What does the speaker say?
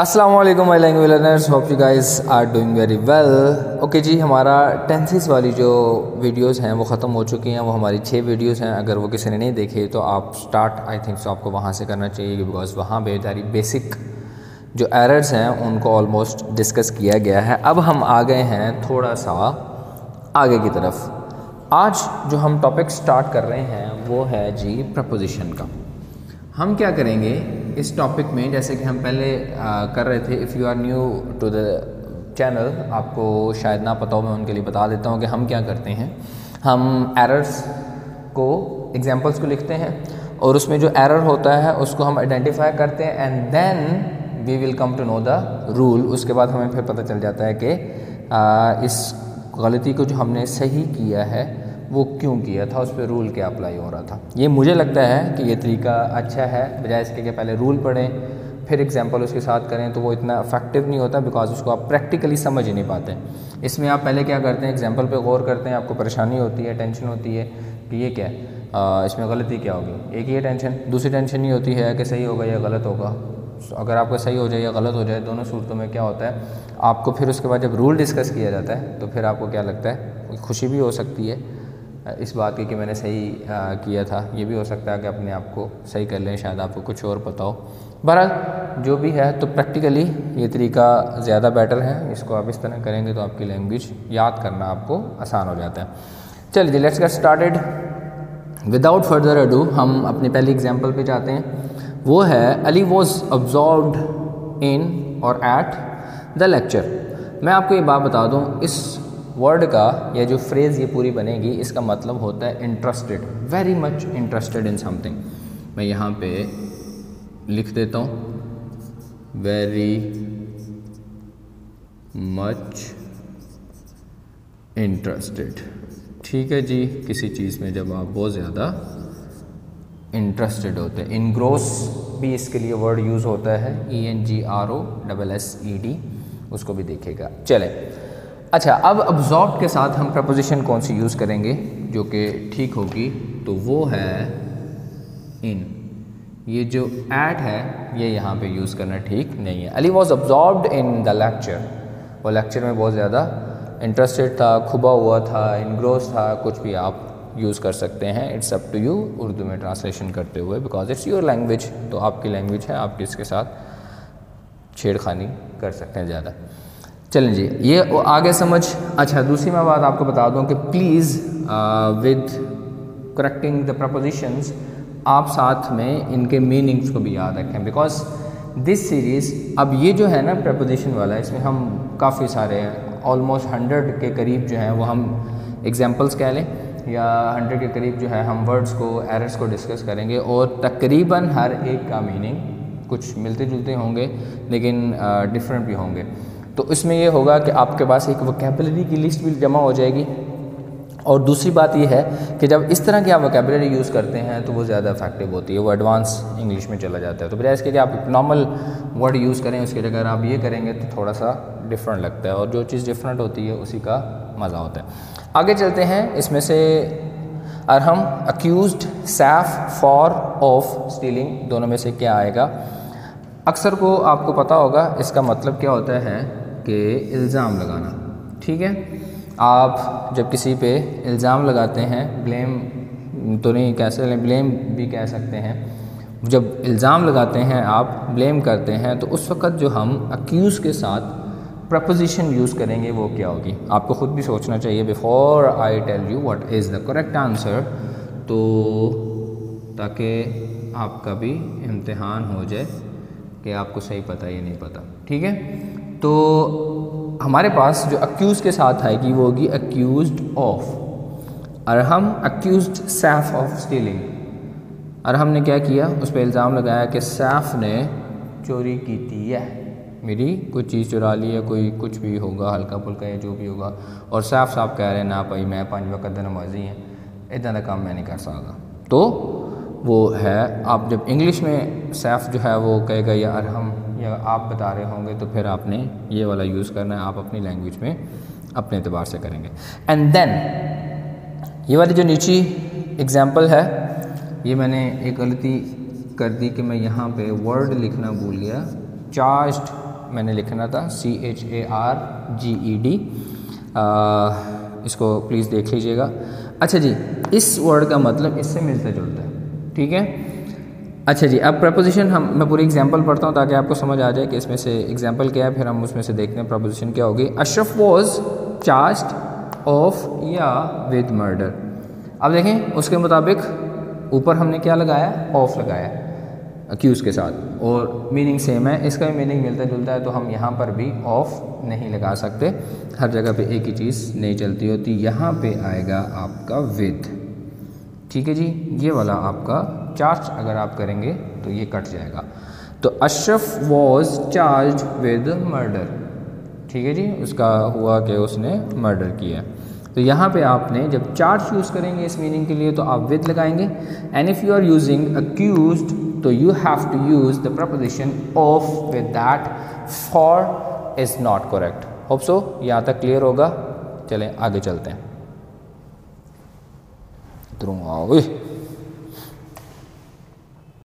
अस्सलाम वालेकुम my language learners, hope you guys are doing very well. Okay जी, हमारा टेंसेस वाली जो वीडियोस हैं वो ख़त्म हो चुकी हैं। वो हमारी 6 वीडियोस हैं। अगर वो किसी ने नहीं देखे तो आप स्टार्ट आई थिंक सो आपको वहाँ से करना चाहिए, बिकॉज वहाँ पे सारी बेसिक जो एरर्स हैं उनको ऑलमोस्ट डिस्कस किया गया है। अब हम आ गए हैं थोड़ा सा आगे की तरफ। आज जो हम टॉपिक स्टार्ट कर रहे हैं वो है जी प्रपोजिशन का। हम क्या करेंगे इस टॉपिक में, जैसे कि हम पहले कर रहे थे। If you are new to the channel, आपको शायद ना पता हो, मैं उनके लिए बता देता हूँ कि हम क्या करते हैं। हम एरर्स को, एग्जांपल्स को लिखते हैं और उसमें जो एरर होता है उसको हम आइडेंटिफाई करते हैं and then we will come to know the rule. उसके बाद हमें फिर पता चल जाता है कि इस गलती को जो हमने सही किया है वो क्यों किया था, उस पर रूल क्या अप्लाई हो रहा था। ये मुझे लगता है कि ये तरीका अच्छा है, बजाय इसके कि पहले रूल पढ़ें फिर एग्जांपल उसके साथ करें तो वो इतना इफेक्टिव नहीं होता, बिकॉज उसको आप प्रैक्टिकली समझ ही नहीं पाते। इसमें आप पहले क्या करते हैं, एग्जांपल पे गौर करते हैं, आपको परेशानी होती है, टेंशन होती है कि ये क्या है, इसमें गलती क्या होगी। एक ये टेंशन, दूसरी टेंशन ये होती है कि सही होगा या गलत होगा। अगर आपका सही हो जाए या गलत हो जाए, दोनों सूरतों में क्या होता है, आपको फिर उसके बाद जब रूल डिस्कस किया जाता है तो फिर आपको क्या लगता है, खुशी भी हो सकती है इस बात की कि मैंने सही किया था। ये भी हो सकता है कि अपने आप को सही कर लें, शायद आपको कुछ और पता हो। बहरहाल जो भी है, तो प्रैक्टिकली ये तरीका ज़्यादा बेटर है। इसको आप इस तरह करेंगे तो आपकी लैंग्वेज याद करना आपको आसान हो जाता है। चलिए जी, let's get started. Without further ado हम अपनी पहली एग्जाम्पल पे जाते हैं। वो है अली वॉज ऑब्जॉर्व्ड इन और एट द लेक्चर। मैं आपको ये बात बता दूँ, इस वर्ड का या जो फ्रेज़ ये पूरी बनेगी, इसका मतलब होता है interested, very much interested in something. मैं यहाँ पे लिख देता हूँ, वेरी मच इंटरेस्टेड। ठीक है जी, किसी चीज़ में जब आप बहुत ज़्यादा इंटरेस्टेड होते हैं। इनग्रोस भी इसके लिए वर्ड यूज़ होता है, ENGROSSED, उसको भी देखेगा। चले अच्छा, अब अब्जॉर्ब के साथ हम प्रपोजिशन कौन सी यूज़ करेंगे जो कि ठीक होगी, तो वो है इन। ये जो एट है ये यहाँ पे यूज़ करना ठीक नहीं है। Ali was absorbed in the lecture, वो लेक्चर में बहुत ज़्यादा इंटरेस्टेड था, खुबा हुआ था, इनग्रोस था, कुछ भी आप यूज़ कर सकते हैं। It's up to you Urdu में ट्रांसलेशन करते हुए, बिकॉज इट्स योर लैंग्वेज। तो आपकी लैंग्वेज है, आप इसके साथ छेड़खानी कर सकते हैं ज़्यादा। चलें जी, ये आगे समझ। अच्छा, दूसरी मैं बात आपको बता दूं कि please with correcting the propositions आप साथ में इनके मीनिंग्स को भी याद रखें, बिकॉज दिस सीरीज़, अब ये जो है ना प्रपोजिशन वाला, इसमें हम काफ़ी सारे ऑलमोस्ट 100 के करीब जो हैं वो हम एग्जांपल्स कह लें, या 100 के करीब जो है हम वर्ड्स को, एरर्स को डिस्कस करेंगे, और तकरीबन हर एक का मीनिंग कुछ मिलते जुलते होंगे लेकिन डिफरेंट भी होंगे। तो इसमें ये होगा कि आपके पास एक वोकैबुलरी की लिस्ट भी जमा हो जाएगी। और दूसरी बात ये है कि जब इस तरह की आप वोकैबुलरी यूज़ करते हैं तो वो ज़्यादा इफेक्टिव होती है, वो एडवांस इंग्लिश में चला जाता है। तो बजाय इसके कि आप नॉर्मल वर्ड यूज़ करें, उसके अगर आप ये करेंगे तो थोड़ा सा डिफरेंट लगता है, और जो चीज़ डिफरेंट होती है उसी का मज़ा होता है। आगे चलते हैं। इसमें से Arham, accused, Saif, for, of, stealing, दोनों में से क्या आएगा। अक्सर को आपको पता होगा इसका मतलब क्या होता है कि इल्ज़ाम लगाना। ठीक है, आप जब किसी पे इल्ज़ाम लगाते हैं, ब्लेम तो नहीं कह सकते, ब्लेम भी कह सकते हैं। जब इल्ज़ाम लगाते हैं, आप ब्लेम करते हैं, तो उस वक़्त जो हम अक्यूज़ के साथ प्रपोजिशन यूज़ करेंगे वो क्या होगी, आपको ख़ुद भी सोचना चाहिए before I tell you what is the correct answer, तो ताकि आपका भी इम्तिहान हो जाए कि आपको सही पता या नहीं पता। ठीक है, तो हमारे पास जो अक्यूज़ के साथ आएगी वो होगी accused of. Arham accused Saif of stealing. Arham ने क्या किया, उस पर इल्ज़ाम लगाया कि सैफ ने चोरी की थी, है मेरी कोई चीज़ चुरा ली है, कोई कुछ भी होगा, हल्का फुल्का या जो भी होगा। और सैफ साहब कह रहे हैं ना भाई, मैं 5 वक्त नमाजी हैं, इतना का काम मैं नहीं कर सकता। तो वो है, आप जब इंग्लिश में सैफ जो है वो कहेगा या अरहम या आप बता रहे होंगे, तो फिर आपने ये वाला यूज़ करना है, आप अपनी लैंग्वेज में अपने एतबार से करेंगे। एंड देन ये वाली जो नीची एग्जांपल है, ये मैंने एक गलती कर दी कि मैं यहाँ पे वर्ड लिखना भूल गया, चार्ज्ड मैंने लिखना था CHARGED, इसको प्लीज़ देख लीजिएगा। अच्छा जी, इस वर्ड का मतलब इससे मिलता जुलता है, ठीक है। अच्छा जी, अब प्रपोजिशन मैं पूरी एग्जांपल पढ़ता हूँ ताकि आपको समझ आ जाए कि इसमें से एग्जांपल क्या है, फिर हम उसमें से देखते हैं प्रपोजिशन क्या होगी। अशरफ वॉज चार्ज्ड ऑफ या विद मर्डर। अब देखें उसके मुताबिक ऊपर हमने क्या लगाया, ऑफ लगाया अक्यूज़ के साथ, और मीनिंग सेम है, इसका भी मीनिंग मिलता जुलता है, तो हम यहाँ पर भी ऑफ नहीं लगा सकते, हर जगह पे एक ही चीज़ नहीं चलती होती। यहाँ पे आएगा आपका विद, ठीक है जी। ये वाला आपका चार्ज अगर आप करेंगे तो ये कट जाएगा। तो Ashraf was charge with murder, ठीक है जी, उसका हुआ कि उसने मर्डर किया। तो यहाँ पे आपने जब चार्ज यूज़ करेंगे इस मीनिंग के लिए तो आप विद लगाएंगे, and if you are using accused तो you have to use the preposition of with that, for is not correct. Hope so यहाँ तक क्लियर होगा। चलें आगे चलते हैं।